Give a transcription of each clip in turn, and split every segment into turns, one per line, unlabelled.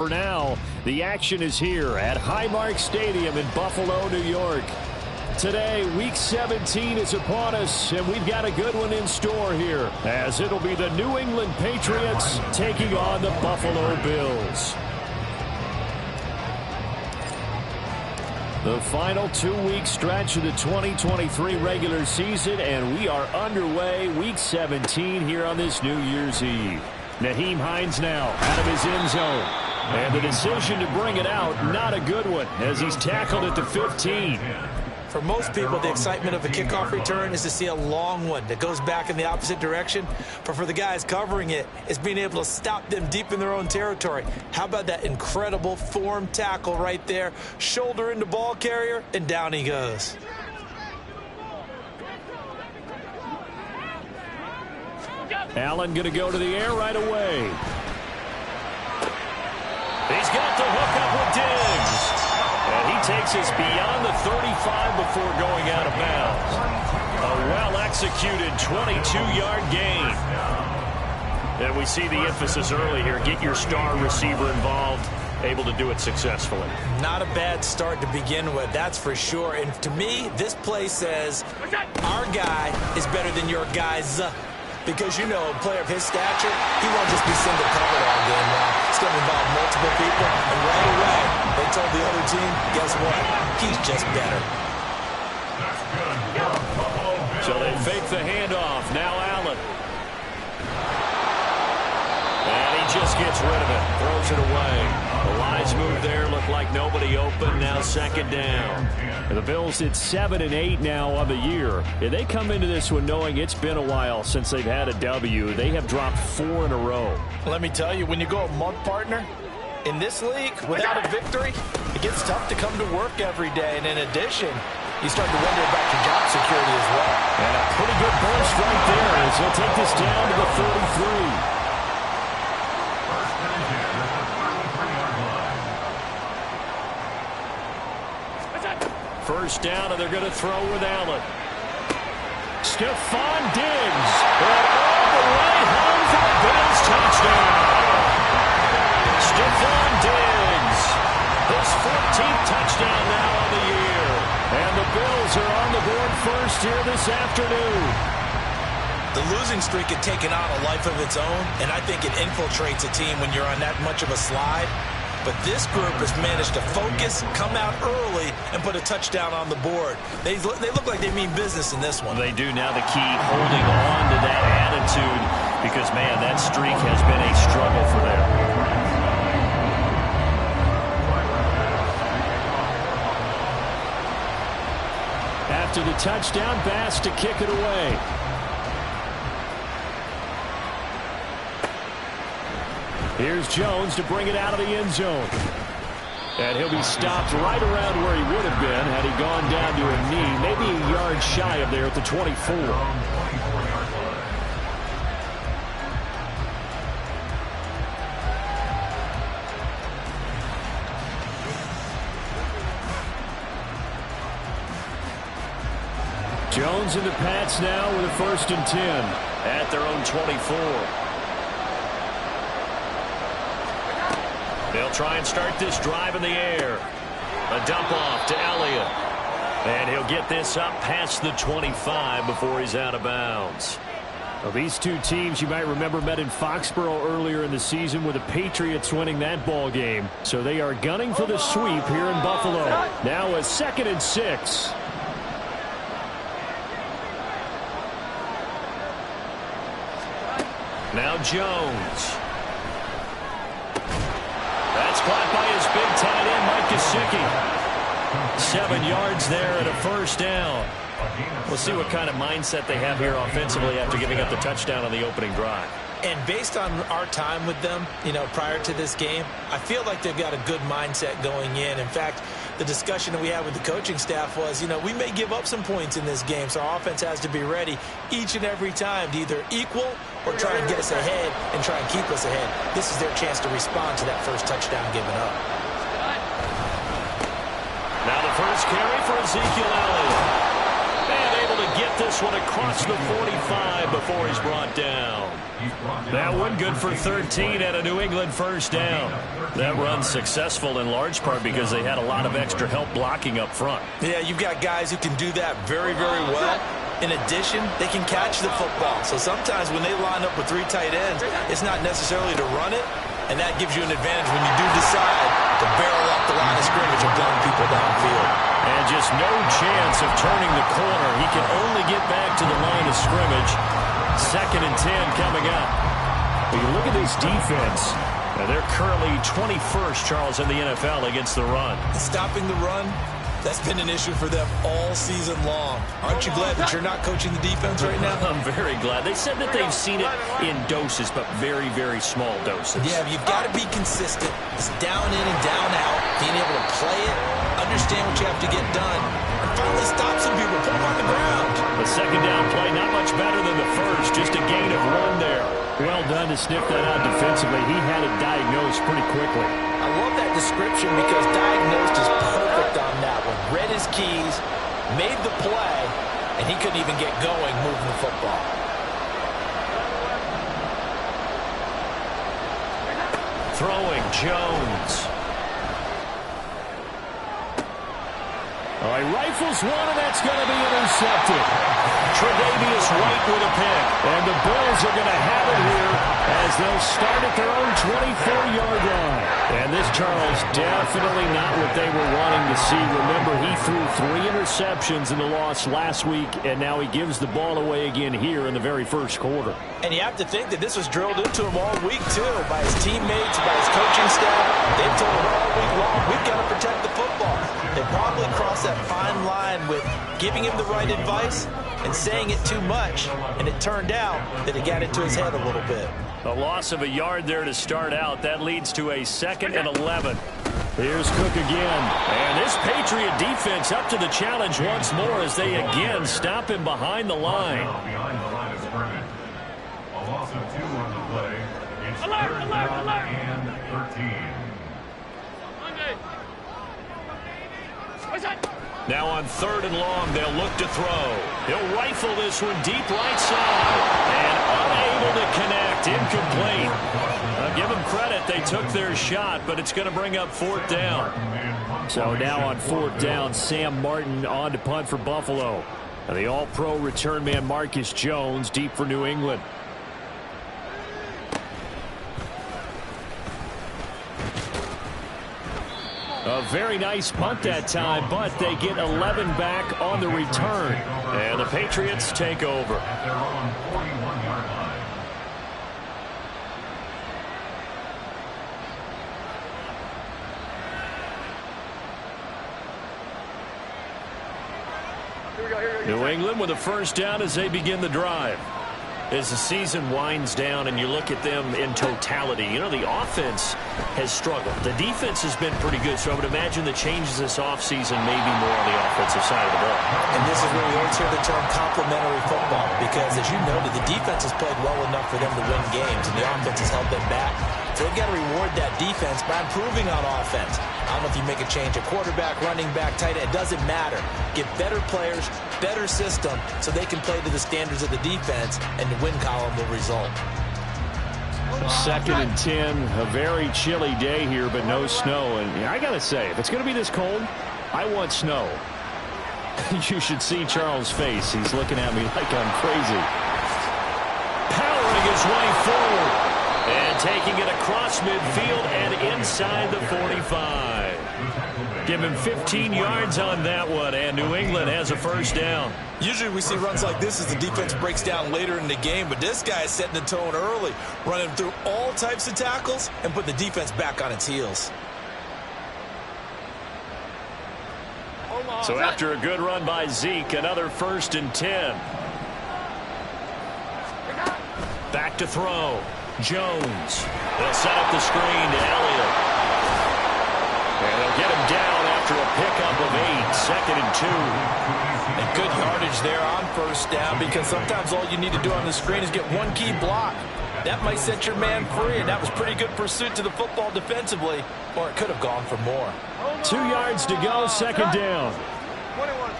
For now, the action is here at Highmark Stadium in Buffalo, New York. Today, Week 17 is upon us, and we've got a good one in store here, as it'll be the New England Patriots taking on the Buffalo Bills. The final 2-week stretch of the 2023 regular season, and we are underway Week 17 here on this New Year's Eve. Nyheim Hines now out of his end zone. And the decision to bring it out, not a good one, as he's tackled at the 15.
For most people, the excitement of a kickoff return is to see a long one that goes back in the opposite direction. But for the guys covering it, it's being able to stop them deep in their own territory. How about that incredible form tackle right there? Shoulder into ball carrier, and down he goes.
Allen going to go to the air right away. He's got the hook up with Diggs. And he takes us beyond the 35 before going out of bounds. A well-executed 22-yard gain. And we see the emphasis early here. Get your star receiver involved. Able to do it successfully.
Not a bad start to begin with, that's for sure. And to me, this play says our guy is better than your guy's. Because, you know, a player of his stature, he won't just be single covered all game long. It's going to involve multiple people. And right away, they told the other team, guess what? He's just better.
So they fake the handoff. Now Allen. And he just gets rid of it. Throws it away. The wise move there. Looked like nobody open. Now second down. And the Bills at 7-8 now on the year. And they come into this one knowing it's been a while since they've had a W. They have dropped 4 in a row.
Let me tell you, when you go a month, partner, in this league, without a victory, it gets tough to come to work every day. And in addition, you start to wonder about your job security as well.
And a pretty good burst right there as he'll take this down to the 33. First down, and they're going to throw with Allen. Stephon Diggs. And all the way home for the Bills touchdown. Stephon Diggs. His 14th touchdown now on the year. And the Bills are on the board first here this afternoon.
The losing streak had taken on a life of its own, and I think it infiltrates a team when you're on that much of a slide. But this group has managed to focus, come out early, and put a touchdown on the board. They look like they mean business in this one.
They do. Now the key, holding on to that attitude, because, man, that streak has been a struggle for them. After the touchdown, Bass to kick it away. Here's Jones to bring it out of the end zone. And he'll be stopped right around where he would have been had he gone down to a knee, maybe a yard shy of there at the 24. Jones and the Pats now with a 1st and 10 at their own 24. They'll try and start this drive in the air. A dump off to Elliott. And he'll get this up past the 25 before he's out of bounds. Well, these two teams, you might remember, met in Foxborough earlier in the season with the Patriots winning that ball game. So they are gunning for the sweep here in Buffalo. Now a 2nd and 6. Now Jones. That's caught by his big tight end, Mike Gesicki. 7 yards there and a 1st down. We'll see what kind of mindset they have here offensively after giving up the touchdown on the opening drive.
And based on our time with them, you know, prior to this game, I feel like they've got a good mindset going in. In fact, the discussion that we had with the coaching staff was, you know, we may give up some points in this game, so our offense has to be ready each and every time to either equal or try and get us ahead and try and keep us ahead. This is their chance to respond to that first touchdown given up.
Now the first carry for Ezekiel Elliott. And able to get this one across the 45 before he's brought down. That one good for 13 at a New England first down. That run's successful in large part because they had a lot of extra help blocking up front.
Yeah, you've got guys who can do that very, very well. In addition, they can catch the football. So sometimes when they line up with 3 tight ends, it's not necessarily to run it, and that gives you an advantage when you do decide to barrel up the line of scrimmage and blowing people downfield.
And just no chance of turning the corner. He can only get back to the line of scrimmage. 2nd and 10 coming up. But you look at this defense. They're currently 21st, Charles, in the NFL against the run.
Stopping the run, that's been an issue for them all season long. Aren't you glad that you're not coaching the defense right now?
I'm very glad. They said that they've seen it in doses, but very, very small doses.
Yeah, you've got to be consistent. It's down in and down out. Being able to play it, understand what you have to get done, and finally stop some people, put them on the ground.
The 2nd down play, not much better than the first, just a gain of 1 there. Well done to sniff that out defensively. He had it diagnosed pretty quickly.
I love that description because diagnosed is perfect on that one. Read his keys, made the play, and he couldn't even get going moving the football.
Throwing, Jones. Oh, he rifles one, and that's going to be intercepted. Tre'Davious White with a pick. And the Bills are going to have it here as they'll start at their own 24-yard line. And this, Charles, definitely not what they were wanting to see. Remember, he threw 3 interceptions in the loss last week, and now he gives the ball away again here in the very first quarter.
And you have to think that this was drilled into him all week, too, by his teammates, by his coaching staff. They've told him all week long, we've got to protect the football. They probably crossed that fine line with giving him the right advice and saying it too much, and it turned out that it got into his head a little bit.
A loss of a yard there to start out. That leads to a 2nd and 11. Here's Cook again. And this Patriot defense up to the challenge once more as they again stop him behind the line.
A loss of 2 on the play. It's 3rd down and 13.
Now on 3rd and long, they'll look to throw. He'll rifle this one deep right side. And unable to connect. Incomplete. Give them credit. They took their shot, but it's going to bring up 4th down. So now on 4th down, Sam Martin on to punt for Buffalo. And the all-pro return man Marcus Jones deep for New England. A very nice punt that time, but they get 11 back on the return. And the Patriots take over.
At their own 41-yard line.
New England with a first down as they begin the drive. As the season winds down and you look at them in totality, you know, the offense has struggled. The defense has been pretty good, so I would imagine the changes this offseason may be more on the offensive side of the ball.
And this is where you always hear the term complementary football, because as you noted, the defense has played well enough for them to win games, and the offense has held them back. So they've got to reward that defense by improving on offense. I don't know if you make a change, a quarterback, running back, tight end, it doesn't matter. Get better players, better system, so they can play to the standards of the defense, and the win column will result.
2nd and 10, a very chilly day here, but no snow. And I got to say, if it's going to be this cold, I want snow. You should see Charles' face. He's looking at me like I'm crazy. Powering his way forward. And taking it across midfield and inside the 45. Give him 15 yards on that one, and New England has a first down.
Usually we see runs like this as the defense breaks down later in the game, but this guy is setting the tone early, running through all types of tackles and put the defense back on its heels.
So after a good run by Zeke, another 1st and 10. Back to throw. Jones. They'll set up the screen to Elliott. And they'll get him down after a pickup of 8. 2nd and 2.
And good yardage there on first down, because sometimes all you need to do on the screen is get one key block. That might set your man free, and that was pretty good pursuit to the football defensively, or it could have gone for more.
2 yards to go, 2nd down.
21.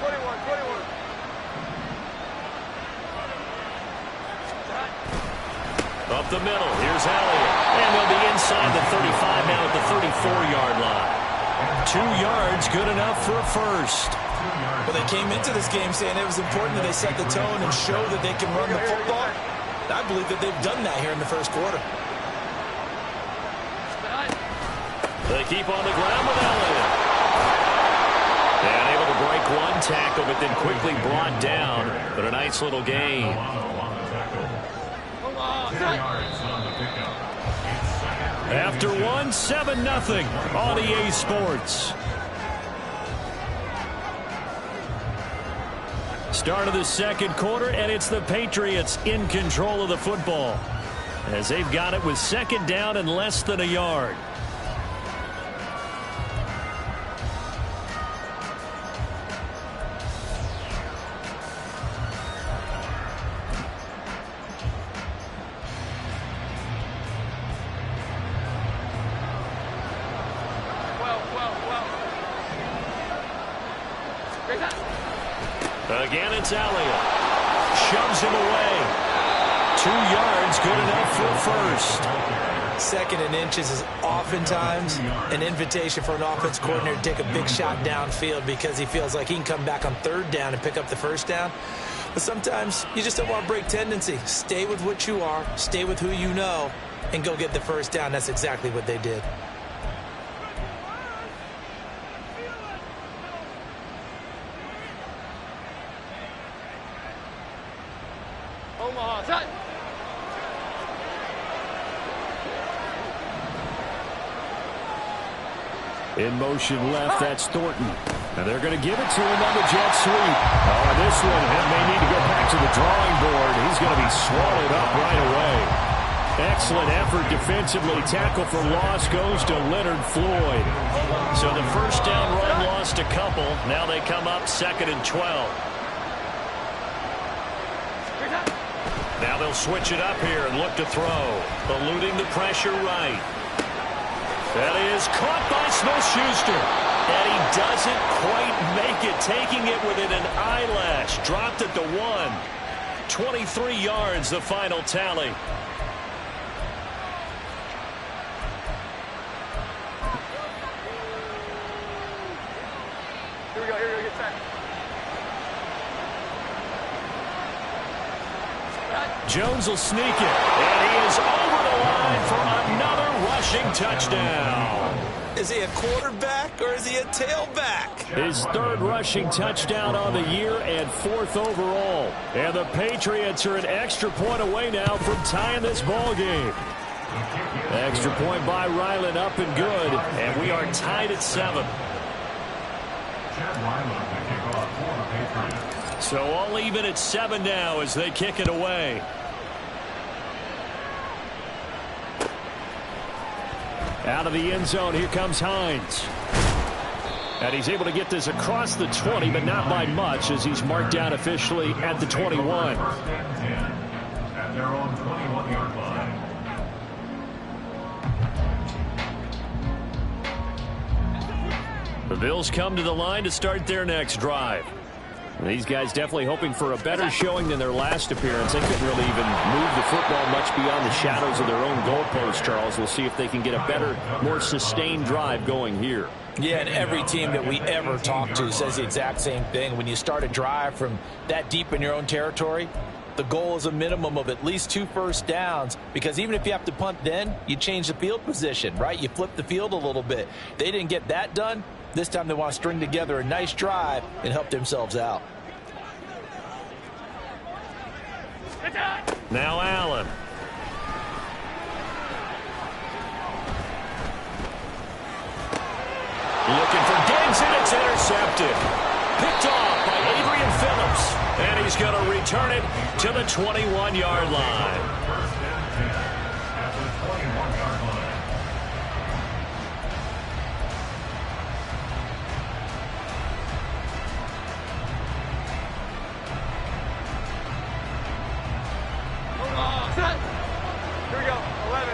the middle. Here's Elliott. And they'll be inside the 35 now at the 34-yard line. 2 yards, good enough for a first.
Well, they came into this game saying it was important that they set the tone and show that they can run the football. I believe that they've done that here in the first quarter.
They keep on the ground with Elliott. And able to break one tackle, but then quickly brought down. But a nice little gain. After one, 7-0 on EA Sports. Start of the second quarter, and it's the Patriots in control of the football, as they've got it with second down and less than a yard. Again, it's Elliott. Shoves him away. 2 yards, good enough for a first.
2nd and inches is oftentimes an invitation for an offense coordinator to take a big shot downfield because he feels like he can come back on 3rd down and pick up the first down. But sometimes you just don't want to break tendency. Stay with what you are, stay with who you know, and go get the first down. That's exactly what they did.
In motion left, that's Thornton. And they're going to give it to him on the jet sweep. Oh, this one may need to go back to the drawing board. He's going to be swallowed up right away. Excellent effort defensively. Tackle for loss goes to Leonard Floyd. So the first down run lost a couple. Now they come up 2nd and 12. Now they'll switch it up here and look to throw. Eluding the pressure right. That is caught by Smith-Schuster. And he doesn't quite make it, taking it within an eyelash. Dropped at the 1. 23 yards, the final tally.
Here we go, get set.
Jones will sneak it, and he is over the line for another rushing touchdown.
Is he a quarterback or is he a tailback?
His 3rd rushing touchdown on the year and 4th overall. And the Patriots are an extra point away now from tying this ball game. Extra point by Ryland, up and good, and we are tied at 7. So all even at 7 now as they kick it away. Out of the end zone, here comes Hines. And he's able to get this across the 20, but not by much, as he's marked down officially at the 21.
At their own 21-yard line.
The Bills come to the line to start their next drive. These guys definitely hoping for a better showing than their last appearance. They couldn't really even move the football much beyond the shadows of their own goalpost, Charles. We'll see if they can get a better, more sustained drive going here.
Yeah, and every team that we ever talk to says the exact same thing. When you start a drive from that deep in your own territory, the goal is a minimum of at least 2 first downs, because even if you have to punt then, you change the field position, right? You flip the field a little bit. They didn't get that done. This time they want to string together a nice drive and help themselves out.
Now Allen. Looking for Diggs, and it's intercepted. Picked off by Adrian Phillips. And he's going to return it to the 21-yard line.
Here we go, 11.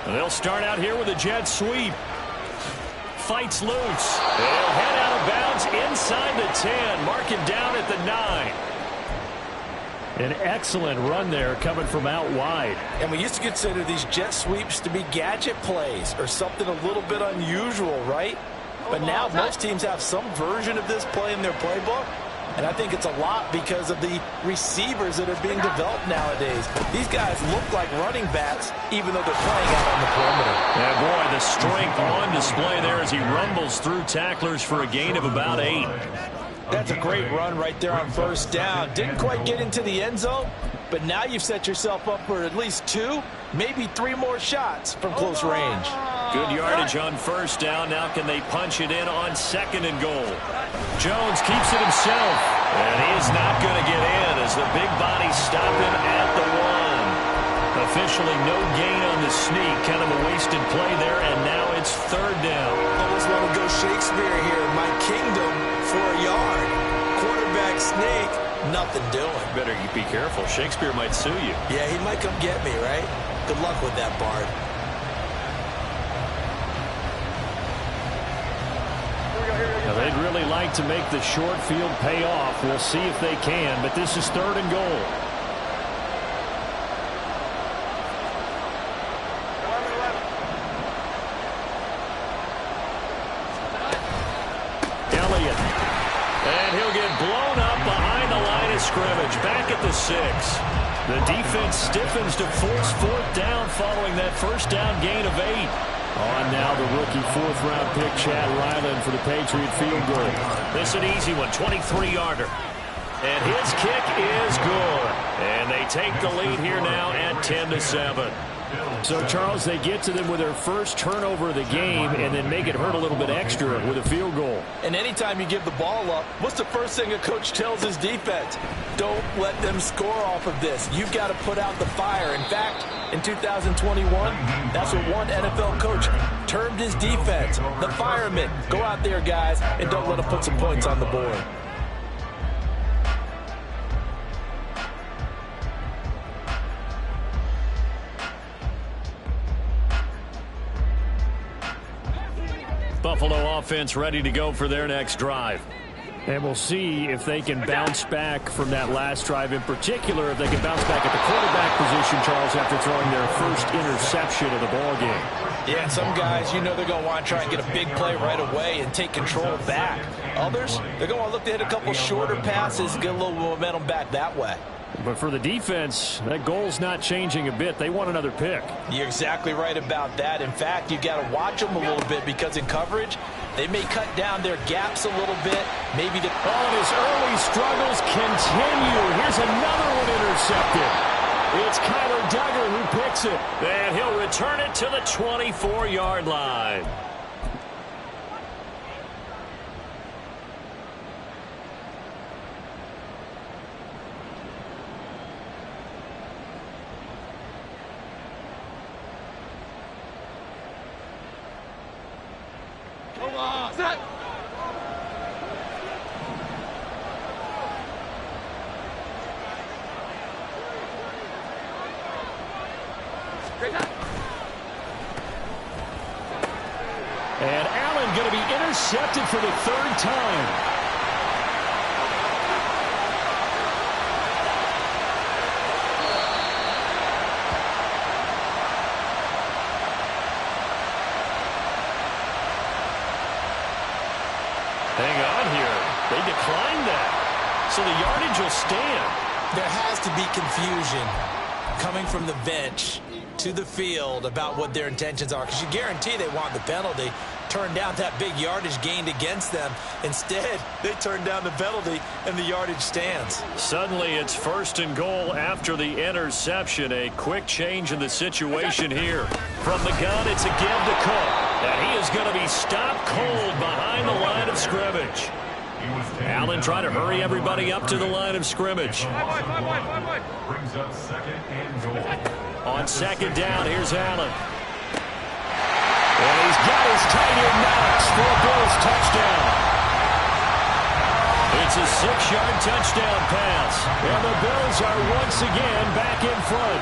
And they'll start out here with a jet sweep. fights loose. He'll head out of bounds inside the 10. Mark him down at the 9. An excellent run there coming from out wide.
And we used to consider these jet sweeps to be gadget plays or something a little bit unusual, right? But now most teams have some version of this play in their playbook. And I think it's a lot because of the receivers that are being developed nowadays. These guys look like running backs, even though they're playing out on the perimeter.
Yeah, boy, the strength on display there as he rumbles through tacklers for a gain of about 8.
That's a great run right there on first down. Didn't quite get into the end zone, but now you've set yourself up for at least 2, maybe 3 more shots from close range.
Good yardage on first down. Now can they punch it in on 2nd and goal? Jones keeps it himself, and he is not going to get in as the big bodies stop him at the 1. Officially no gain on the sneak. Kind of a wasted play there, and now it's 3rd down.
Almost want to go Shakespeare here. My kingdom for a yard. Quarterback sneak, nothing doing.
Better be careful. Shakespeare might sue you.
Yeah, he might come get me, right? Good luck with that, Bard.
Now, they'd really like to make the short field pay off. We'll see if they can, but this is 3rd and goal. Elliott. And he'll get blown up behind the line of scrimmage. Back at the 6. The defense stiffens to force 4th down following that first down gain of 8. On now the rookie 4th-round pick, Chad Ryland, for the Patriot field goal. This is an easy one, 23-yarder. And his kick is good. And they take the lead here now at 10-7. So, Charles, they get to them with their first turnover of the game and then make it hurt a little bit extra with a field goal.
And anytime you give the ball up, what's the first thing a coach tells his defense? Don't let them score off of this. You've got to put out the fire. In fact, in 2021, that's what one NFL coach termed his defense, the firemen. Go out there, guys, and don't let them put some points on the board.
Buffalo offense ready to go for their next drive. And we'll see if they can bounce back from that last drive, in particular if they can bounce back at the quarterback position, Charles, after throwing their first interception of the ball game.
Yeah, some guys, you know they're going to want to try and get a big play right away and take control back. Others, they're going to look to hit a couple shorter passes and get a little momentum back that way.
But for the defense, that goal's not changing a bit. They want another pick.
You're exactly right about that. In fact, you've got to watch them a little bit because in coverage, they may cut down their gaps a little bit. Maybe the
his early struggles continue. Here's another one intercepted. It's Kyler Duggar who picks it. And he'll return it to the 24-yard line.
Set.
And Allen going to be intercepted for the 3rd time. Hang on here. They declined that. So the yardage will stand.
There has to be confusion coming from the bench to the field about what their intentions are, because you guarantee they want the penalty. Turn down that big yardage gained against them. Instead, they turn down the penalty, and the yardage stands.
Suddenly, it's 1st and goal after the interception. A quick change in the situation here. From the gun, it's a give to Cook. And he is going to be stopped cold behind the line of scrimmage. Allen trying to hurry everybody up to the line of scrimmage.
Brings up 2nd and goal.
On 2nd down, here's Allen. And he's got his tight end Knox for a Bills touchdown. It's a 6-yard touchdown pass. And the Bills are once again back in front.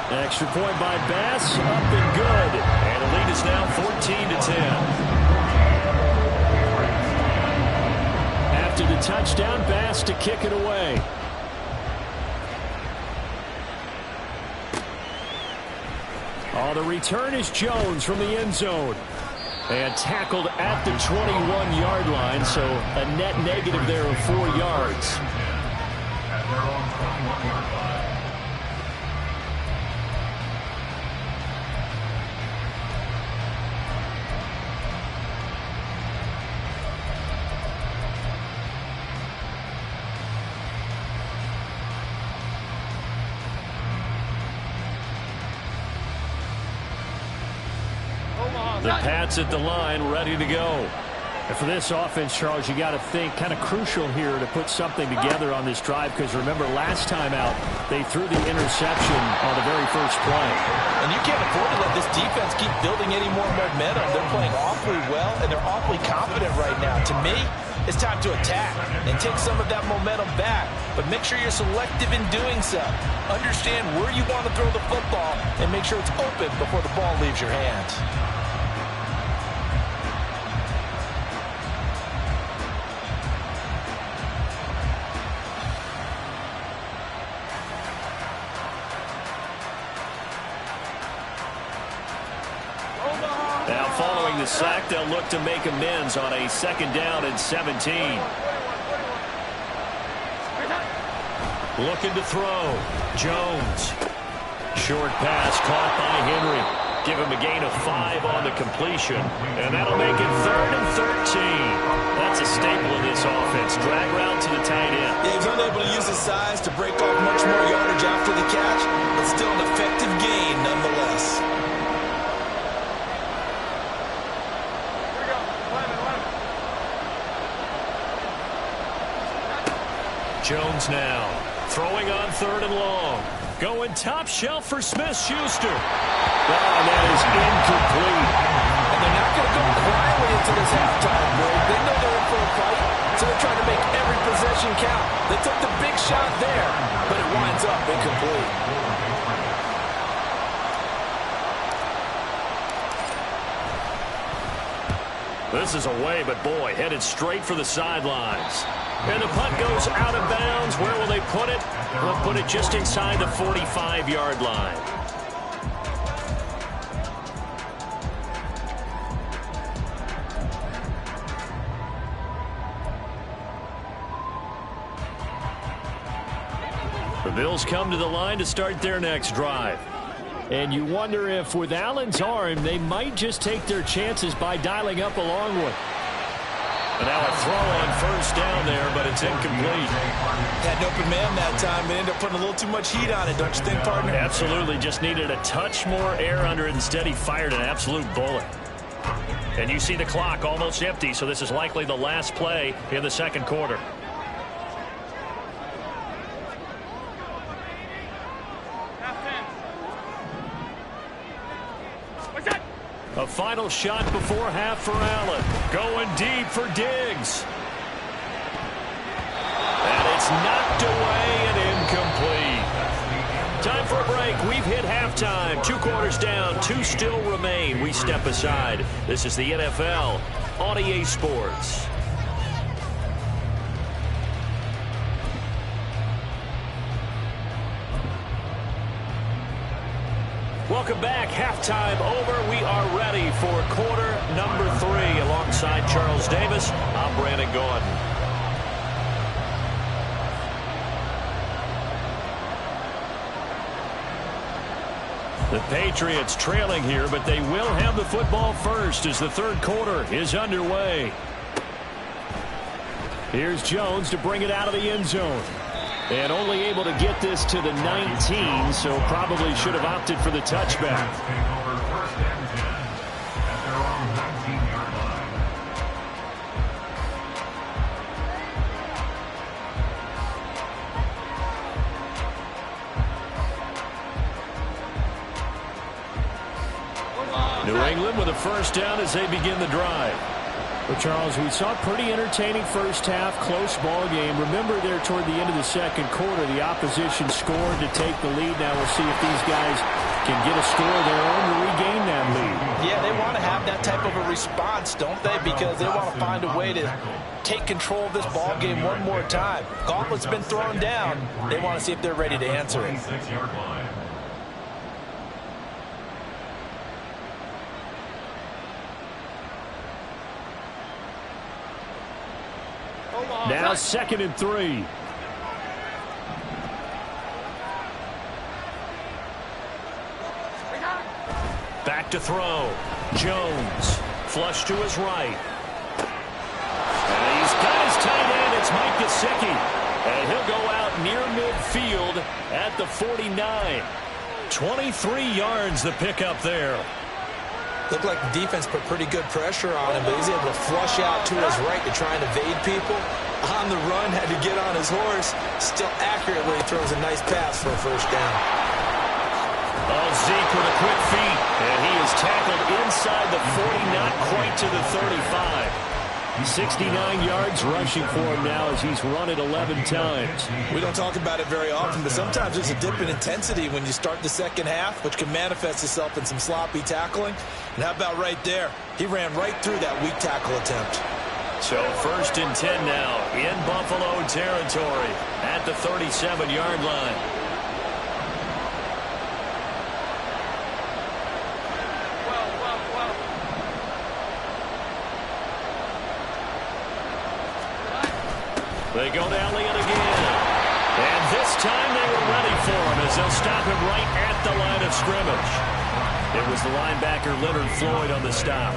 Extra point by Bass, up and good. And the lead is now 14-10. After the touchdown, Bass to kick it away. Oh, the return is Jones from the end zone. And tackled at the 21-yard line, so a net negative there of 4 yards. The Pats at the line, ready to go. And for this offense, Charles, you got to think kind of crucial here to put something together on this drive, because remember, last time out, they threw the interception on the very first play.
And you can't afford to let this defense keep building any more momentum. They're playing awfully well, and they're awfully confident right now. To me, it's time to attack and take some of that momentum back, but make sure you're selective in doing so. Understand where you want to throw the football and make sure it's open before the ball leaves your hands.
Now following the sack, they'll look to make amends on a 2nd down and 17. Looking to throw. Jones. Short pass caught by Henry. Give him a gain of 5 on the completion. And that'll make it 3rd and 13. That's a staple of this offense. Drag route to the tight end.
Yeah, he was unable to use his size to break off much more yardage after the catch, but still an effective gain nonetheless.
Jones now throwing on 3rd and long. Going top shelf for Smith-Schuster. And that is incomplete.
And they're not going to go quietly into this halftime break. They know they're in for a fight, so they're trying to make every possession count. They took the big shot there, but it winds up incomplete.
This is away, but boy, headed straight for the sidelines. And the punt goes out of bounds. Where will they put it? They'll put it just inside the 45-yard line. The Bills come to the line to start their next drive. And you wonder if with Allen's arm, they might just take their chances by dialing up a long one. And now a throw on 1st down there, but it's incomplete.
Had an open man that time. They ended up putting a little too much heat on it, don't you think, partner?
Absolutely. Just needed a touch more air under it. Instead, he fired an absolute bullet. And you see the clock almost empty, so this is likely the last play in the 2nd quarter. A final shot before half for Allen. Going deep for Diggs. And it's knocked away and incomplete. Time for a break. We've hit halftime. 2 quarters down. 2 still remain. We step aside. This is the NFL on EA Sports. Welcome back. Halftime over. We are ready for quarter number 3. Alongside Charles Davis, I'm Brandon Gaudin. The Patriots trailing here, but they will have the football first as the 3rd quarter is underway. Here's Jones to bring it out of the end zone. And only able to get this to the 19, so probably should have opted for the touchback. New England with a 1st down as they begin the drive. Well, Charles, we saw a pretty entertaining first half, close ball game. Remember there toward the end of the second quarter, the opposition scored to take the lead. Now we'll see if these guys can get a score of their own to regain that lead.
Yeah, they want to have that type of a response, don't they? Because they want to find a way to take control of this ball game one more time. Gauntlet's been thrown down. They want to see if they're ready to answer it.
Now 2nd and 3. Back to throw. Jones. Flush to his right. And he's got his tight end. It's Mike Gesicki. And he'll go out near midfield at the 49. 23 yards the pickup there.
Looked like the defense put pretty good pressure on him, but he's able to flush out to his right to try and evade people. On the run, had to get on his horse. Still accurately throws a nice pass for a first down.
Oh, Zeke with a quick feet, and he is tackled inside the 40, not quite to the 35. 69 yards rushing for him now as he's run it 11 times.
We don't talk about it very often, but sometimes there's a dip in intensity when you start the second half, which can manifest itself in some sloppy tackling. And how about right there? He ran right through that weak tackle attempt.
So 1st and 10 now in Buffalo territory at the 37-yard line. They go to Elliott again. And this time they were ready for him as they'll stop him right at the line of scrimmage. It was the linebacker Leonard Floyd on the stop.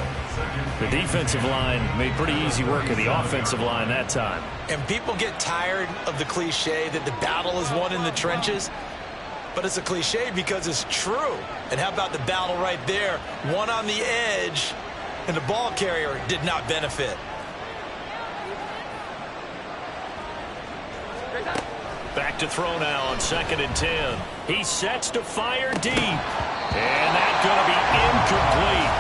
The defensive line made pretty easy work of the offensive line that time.
And people get tired of the cliche that the battle is won in the trenches. But it's a cliche because it's true. And how about the battle right there? One on the edge, and the ball carrier did not benefit.
Back to throw now on 2nd and 10. He sets to fire deep. And that's going to be incomplete.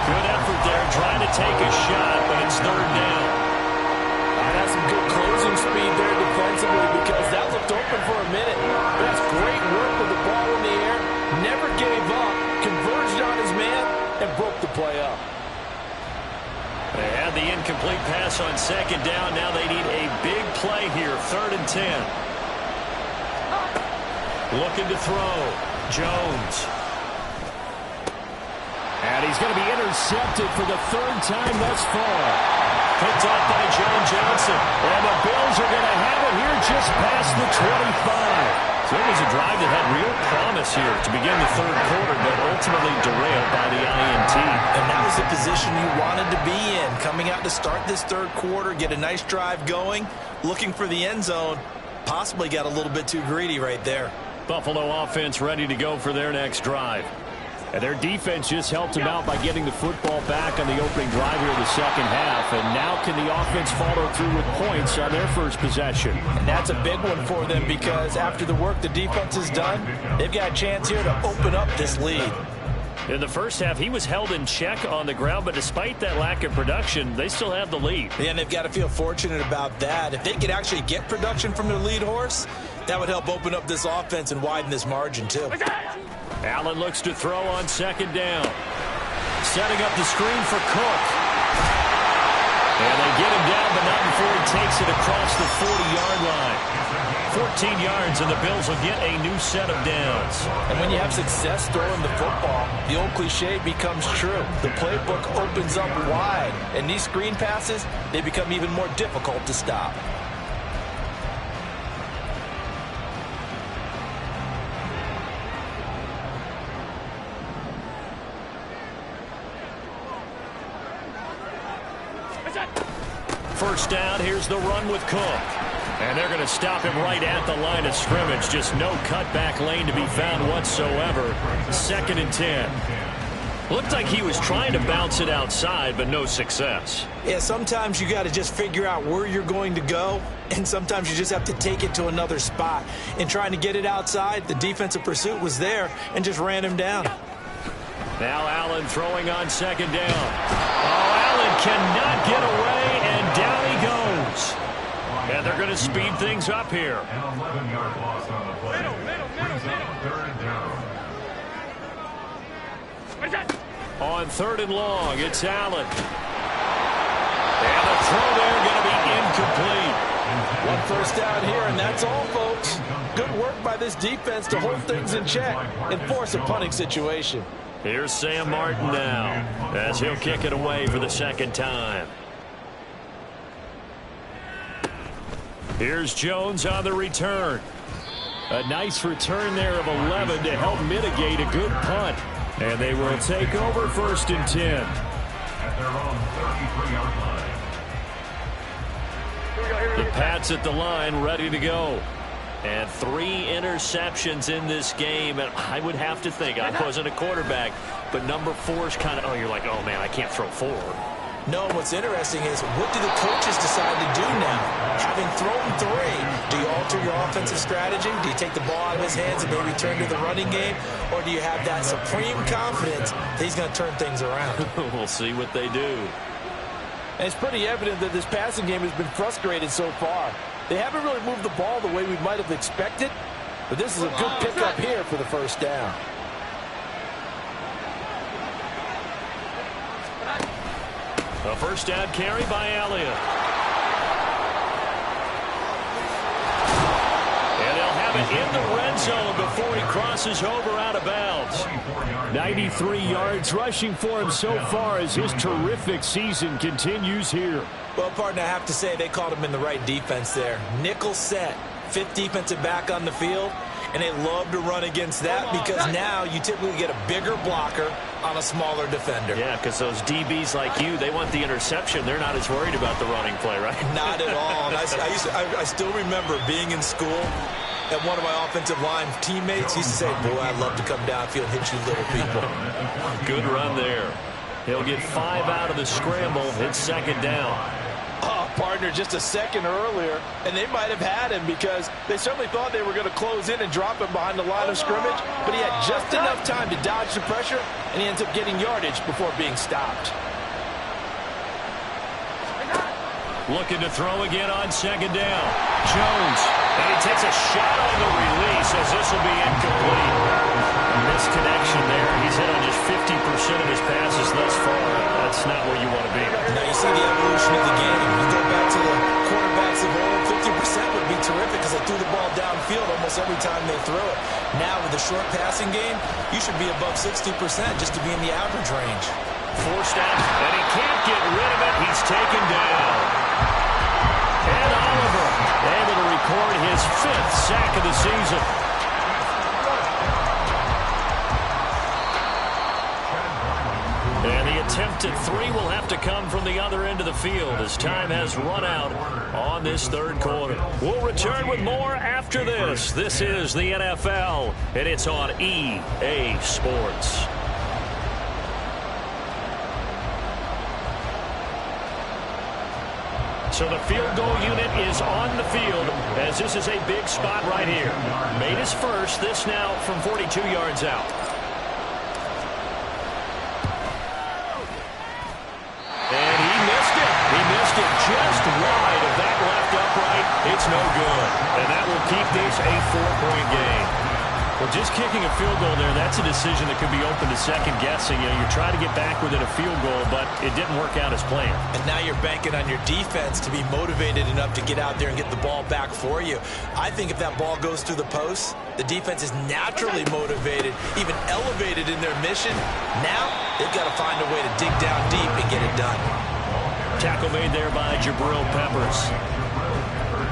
Good effort there trying to take a shot, but it's 3rd down.
That's some good closing speed there defensively because that looked open for a minute. But that's great work with the ball in the air. Never gave up. Converged on his man and broke the play up.
They had the incomplete pass on 2nd down. Now they need a big play here. 3rd and 10. Looking to throw. Jones. And he's going to be intercepted for the 3rd time thus far. Picked off by John Johnson. And the Bills are going to have it here just past the 25. So it was a drive that had real promise here to begin the 3rd quarter, but ultimately derailed by the INT.
And that was the position you wanted to be in. Coming out to start this 3rd quarter, get a nice drive going, looking for the end zone. Possibly got a little bit too greedy right there.
Buffalo offense ready to go for their next drive. And their defense just helped them out by getting the football back on the opening drive here in the second half. And now can the offense follow through with points on their first possession?
And that's a big one for them because after the work the defense has done, they've got a chance here to open up this lead.
In the first half, he was held in check on the ground, but despite that lack of production, they still have the lead.
Yeah, and they've got to feel fortunate about that. If they could actually get production from their lead horse, that would help open up this offense and widen this margin, too.
Allen looks to throw on 2nd down. Setting up the screen for Cook. And they get him down, but not before he takes it across the 40-yard line. 14 yards, and the Bills will get a new set of downs.
And when you have success throwing the football, the old cliche becomes true. The playbook opens up wide, and these screen passes, they become even more difficult to stop.
First down, here's the run with Cook. And they're going to stop him right at the line of scrimmage. Just no cutback lane to be found whatsoever. 2nd and 10. Looked like he was trying to bounce it outside, but no success.
Yeah, sometimes you got to just figure out where you're going to go, and sometimes you just have to take it to another spot. In trying to get it outside, the defensive pursuit was there and just ran him down.
Now Allen throwing on 2nd down. Oh, Allen cannot get away, and down he goes. And they're going to speed things up here.
An 11-yard loss on the play. Brings up 3rd down.
On 3rd and long, it's Allen. And the throw there going to be incomplete.
1 first down here, and that's all, folks. Good work by this defense to hold things in check and force a punting situation.
Here's Sam Martin now, as he'll kick it away for the 2nd time. Here's Jones on the return. A nice return there of 11 to help mitigate a good punt. And they will take over 1st and 10.
At their own 33-yard line.
The Pats at the line, ready to go. And 3 interceptions in this game. And I would have to think, I wasn't a quarterback, but number 4 is kind of, oh, you're like, oh, man, I can't throw 4.
No, what's interesting is, what do the coaches decide to do now? Having thrown 3, do you alter your offensive strategy? Do you take the ball out of his hands and maybe turn to the running game? Or do you have that supreme confidence that he's going to turn things around?
We'll see what they do.
And it's pretty evident that this passing game has been frustrated so far. They haven't really moved the ball the way we might have expected, but this is a good pickup here for the 1st down.
A 1st down carry by Elliott. And they'll have it in the red zone before he crosses over out of bounds. 93 yards rushing for him so far as his terrific season continues here.
Well, partner, I have to say they called him in the right defense there. Nickel set, 5th defensive back on the field, and they love to run against that because now you typically get a bigger blocker on a smaller defender.
Yeah, because those DBs like you, they want the interception. They're not as worried about the running play, right?
Not at all. And I still remember being in school, and one of my offensive line teammates used to say, boy, I'd love to come downfield and hit you little people.
Good run there. He'll get 5 out of the scramble. It's 2nd down.
Oh, partner, just a second earlier, and they might have had him because they certainly thought they were going to close in and drop him behind the line of scrimmage, but he had just enough time to dodge the pressure, and he ends up getting yardage before being stopped.
Looking to throw again on 2nd down. Jones, and he takes a shot on the release as this will be incomplete. Misconnection there. He's hit on just 50% of his passes thus far. That's not where you want to be.
Now you see the evolution of the game. You go back to the quarterbacks of old, 50% would be terrific because they threw the ball downfield almost every time they threw it. Now with the short passing game, you should be above 60% just to be in the average range.
Forced out, and he can't get rid of it. He's taken down. And Oliver able to record his 5th sack of the season. And the attempt at 3 will have to come from the other end of the field as time has run out on this 3rd quarter. We'll return with more after this. This is the NFL, and it's on EA Sports. So the field goal unit is on the field as this is a big spot right here. Made his first, this now from 42 yards out. And he missed it. He missed it just wide of that left upright. It's no good. And that will keep this a 4-point game. Well, just kicking a field goal there, that's a decision that could be open to second guessing. You know, you're trying to get back within a field goal, but it didn't work out as planned.
And now you're banking on your defense to be motivated enough to get out there and get the ball back for you. I think if that ball goes through the post, the defense is naturally motivated, even elevated in their mission. Now they've got to find a way to dig down deep and get it done.
Tackle made there by Jabril Peppers.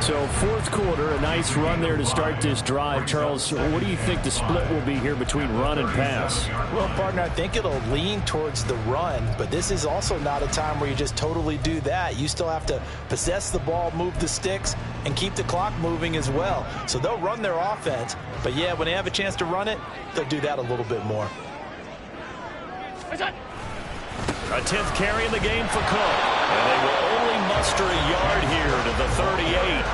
So 4th quarter, a nice run there to start this drive. Charles, what do you think the split will be here between run and pass?
Well, partner, I think it'll lean towards the run, but this is also not a time where you just totally do that. You still have to possess the ball, move the sticks, and keep the clock moving as well. So they'll run their offense, but yeah, when they have a chance to run it, they'll do that a little bit more.
A 10th carry in the game for Cook. And they will only muster a yard here to the 38.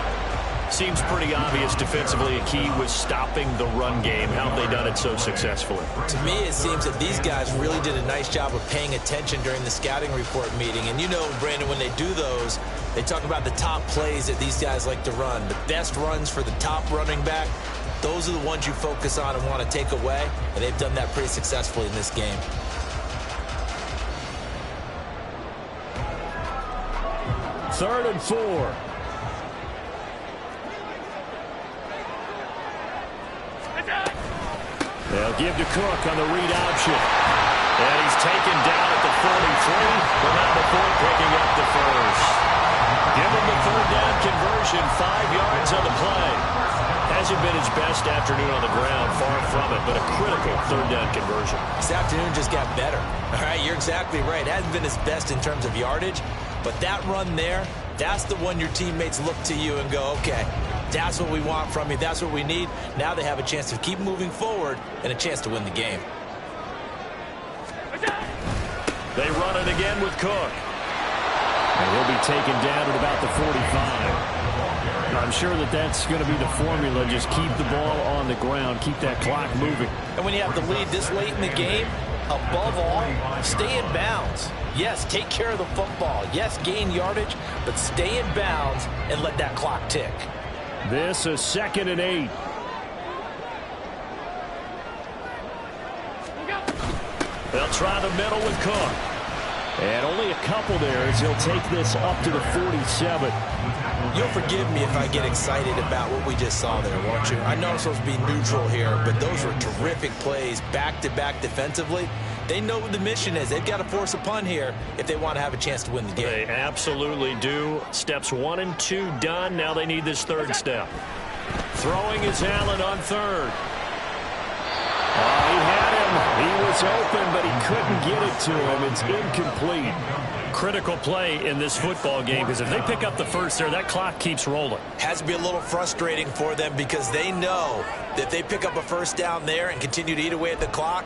Seems pretty obvious defensively a key was stopping the run game. How have they done it so successfully?
To me, it seems that these guys really did a nice job of paying attention during the scouting report meeting. And you know, Brandon, when they do those, they talk about the top plays that these guys like to run. The best runs for the top running back, those are the ones you focus on and want to take away. And they've done that pretty successfully in this game.
Third and 4. They'll give to Cook on the read option.
And he's taken down at the 43, but not before picking up the first. Give him the third down conversion, 5 yards on the play. Hasn't been his best afternoon on the ground, far from it, but a critical third down conversion.
This afternoon just got better. All right, you're exactly right. It hasn't been his best in terms of yardage, but that run there, that's the one your teammates look to you and go, okay, that's what we want from you. That's what we need. Now they have a chance to keep moving forward and a chance to win the game.
They run it again with Cook.
And he'll be taken down at about the 45. I'm sure that that's going to be the formula. Just keep the ball on the ground. Keep that clock moving.
And when you have the lead this late in the game, above all, stay in bounds. Yes, take care of the football. Yes, gain yardage, but stay in bounds and let that clock tick.
This is 2nd and 8.
They'll try the middle with Cook.
And only a couple there as he'll take this up to the 47.
You'll forgive me if I get excited about what we just saw there, won't you? I know I'm supposed to be neutral here, but those were terrific plays back-to-back defensively. They know what the mission is. They've got to force a punt here if they want to have a chance to win the game.
They absolutely do. Steps 1 and 2 done. Now they need this third step. Throwing is Allen on third.
He had him. He was open, but he couldn't get it to him. It's incomplete.
Critical play in this football game because if they pick up the first there, that clock keeps rolling.
Has to be a little frustrating for them because they know that if they pick up a first down there and continue to eat away at the clock,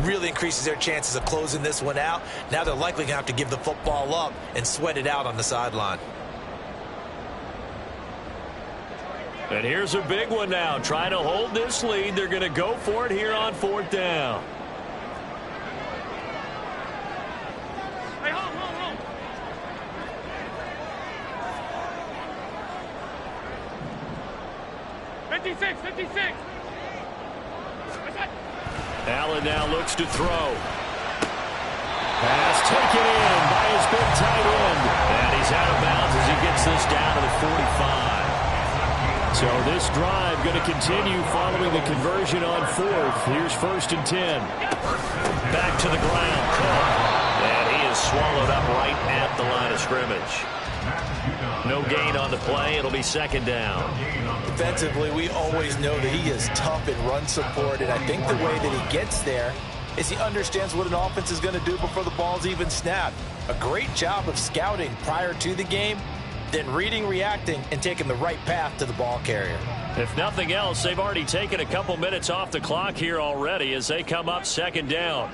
really increases their chances of closing this one out. Now they're likely going to have to give the football up and sweat it out on the sideline.
And here's a big one now. Trying to hold this lead. They're going to go for it here on 4th down.
Hey, hold. 56.
Allen now looks to throw. Pass taken in by his big tight end. And he's out of bounds as he gets this down to the 45.
So this drive going to continue following the conversion on 4th. Here's 1st and 10.
Back to the ground. Cook. And he is swallowed up right at the line of scrimmage. No gain on the play. It'll be 2nd down.
Defensively, we always know that he is tough in run support, and I think the way that he gets there is he understands what an offense is going to do before the ball's even snapped. A great job of scouting prior to the game, then reading, reacting, and taking the right path to the ball carrier.
If nothing else, they've already taken a couple minutes off the clock here already as they come up 2nd down.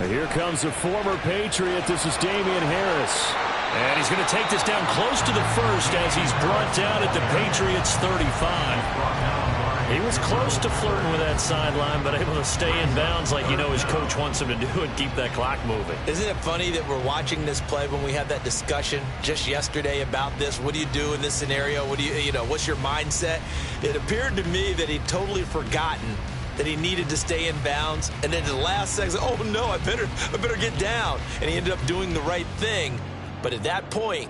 Here comes a former Patriot. This is Damian Harris.
And he's going to take this down close to the first as he's brought down at the Patriots 35. He was close to flirting with that sideline, but able to stay in bounds like you know his coach wants him to do and keep that clock moving.
Isn't it funny that we're watching this play when we had that discussion just yesterday about this? What do you do in this scenario? What do you know, what's your mindset? It appeared to me that he'd totally forgotten that he needed to stay in bounds, and then the last second, oh no, I better get down. And he ended up doing the right thing. But at that point,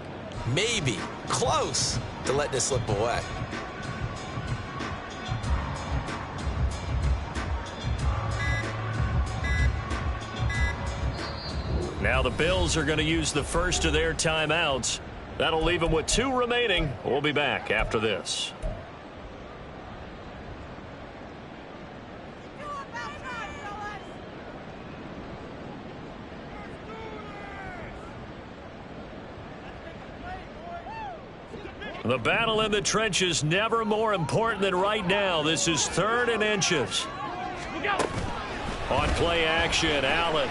maybe close to letting it slip away.
Now the Bills are going to use the first of their timeouts. That'll leave them with 2 remaining. We'll be back after this. The battle in the trenches never more important than right now. This is 3rd and inches. On play action, Allen.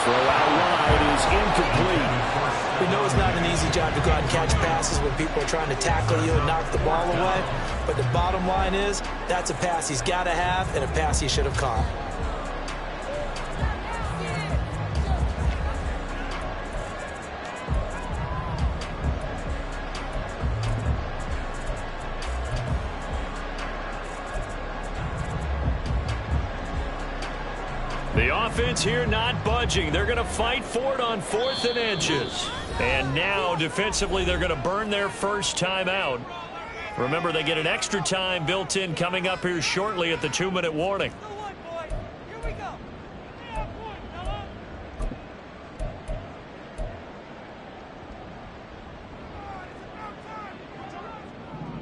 Throw out wide is incomplete.
easy job to go out and catch passes when people are trying to tackle you and knock the ball away. But the bottom line is, that's a pass he's got to have and a pass he should have caught.
The offense here not budging. They're going to fight for it on 4th and inches. And now, defensively, they're going to burn their first time out. Remember, they get an extra time built in coming up here shortly at the 2-minute warning.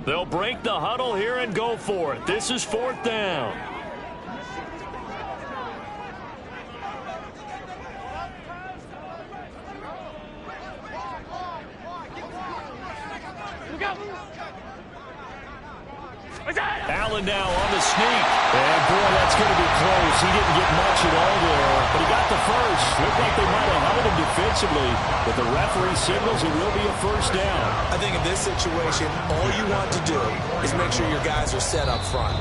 They'll break the huddle here and go for it. This is 4th down. Allen now on the sneak. And, boy, that's going to be close. He didn't get much at all there, but he got the first. Looked like they might have held him defensively, but the referee signals it will be a first down.
I think in this situation, all you want to do is make sure your guys are set up front.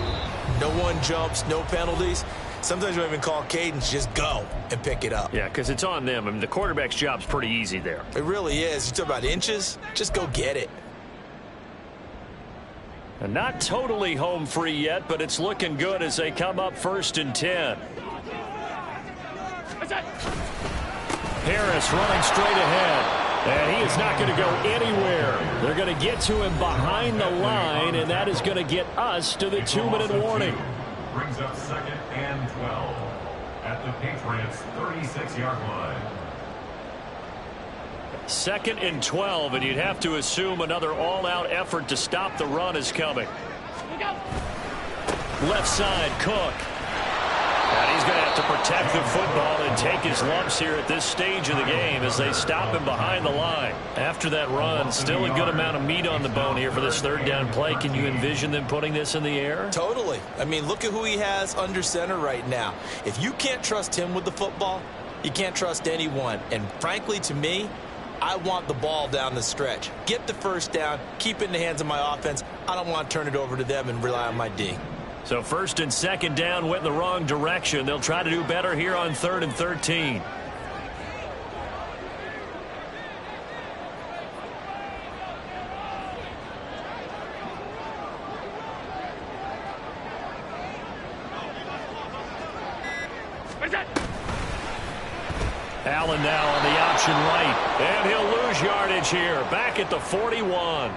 No one jumps, no penalties. Sometimes we even call cadence, just go and pick it up.
Yeah, because it's on them. I mean, the quarterback's job's pretty easy there.
It really is. You talk about inches, just go get it.
And not totally home free yet, but it's looking good as they come up 1st and 10. Harris running straight ahead. And he is not going to go anywhere. They're going to get to him behind the line, and that is going to get us to the 2-minute warning.
Brings up 2nd and 12 at the Patriots' 36-yard line.
2nd and 12, and you'd have to assume another all-out effort to stop the run is coming. Left side, Cook. And he's going to have to protect the football and take his lumps here at this stage of the game as they stop him behind the line. After that run, still a good amount of meat on the bone here for this 3rd down play. Can you envision them putting this in the air?
Totally. I mean, look at who he has under center right now. If you can't trust him with the football, you can't trust anyone. And frankly, to me, I want the ball down the stretch. Get the first down, keep it in the hands of my offense. I don't want to turn it over to them and rely on my D.
So 1st and 2nd down went in the wrong direction. They'll try to do better here on 3rd and 13. Allen now on the option right, and he'll lose yardage here, back at the 41.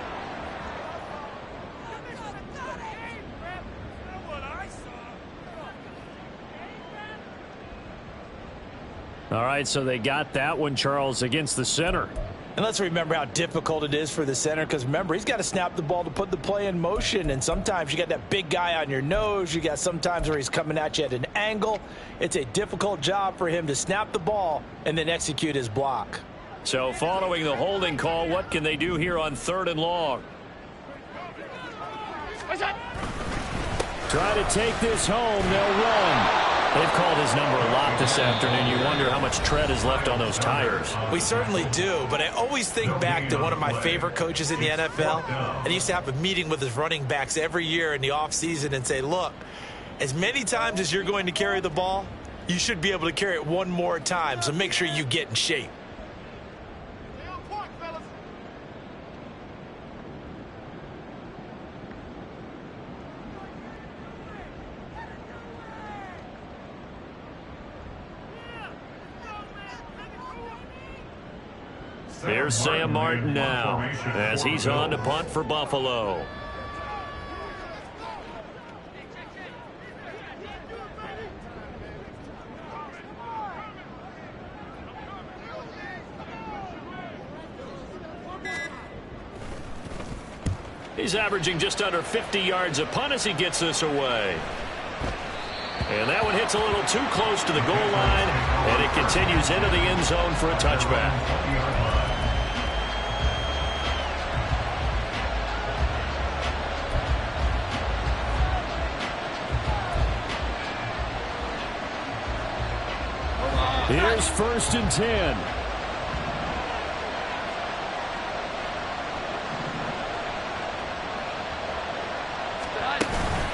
All right, so they got that one, Charles, against the center.
And let's remember how difficult it is for the center, because remember, he's got to snap the ball to put the play in motion, and sometimes you got that big guy on your nose. You got sometimes where he's coming at you at an angle. It's a difficult job for him to snap the ball and then execute his block.
So following the holding call, what can they do here on 3rd and long? Try to take this home. They'll run. They've called his number a lot this afternoon. You wonder how much tread is left on those tires.
We certainly do, but I always think back to one of my favorite coaches in the NFL. And he used to have a meeting with his running backs every year in the offseason and say, look, as many times as you're going to carry the ball, you should be able to carry it one more time, so make sure you get in shape.
Here's Sam Martin now as he's on to punt for Buffalo. He's averaging just under 50 yards a punt as he gets this away. And that one hits a little too close to the goal line, and it continues into the end zone for a touchback. Here's 1st and 10.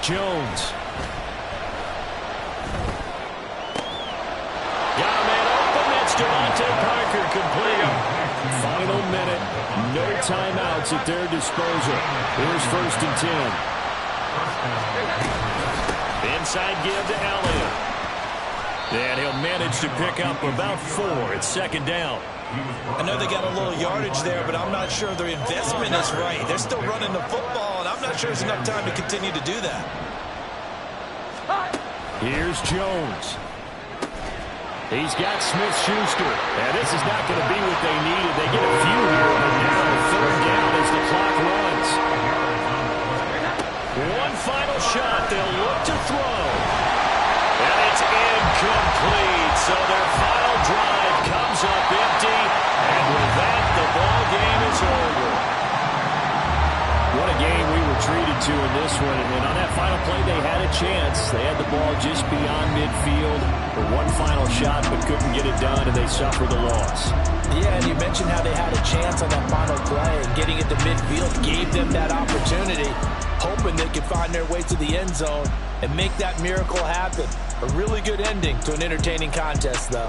Jones. Got a man open. That's Devontae Parker complete. Final minute. No timeouts at their disposal. Here's 1st and 10. Inside give to Elliott. And he'll manage to pick up about 4. It's 2nd down.
I know they got a little yardage there, but I'm not sure their investment is right. They're still running the football, and I'm not sure there's enough time to continue to do that.
Here's Jones. He's got Smith-Schuster. And this is not going to be what they needed. They get a few here, but now 3rd down as the clock runs. One final shot. They'll look to throw. And it's incomplete. So their final drive comes up empty. And with that, the ball game is over. What a game we were treated to in this one. And on that final play, they had a chance. They had the ball just beyond midfield for one final shot, but couldn't get it done, and they suffered the loss.
Yeah, and you mentioned how they had a chance on that final play, and getting it to midfield gave them that opportunity, hoping they could find their way to the end zone and make that miracle happen. A really good ending to an entertaining contest, though.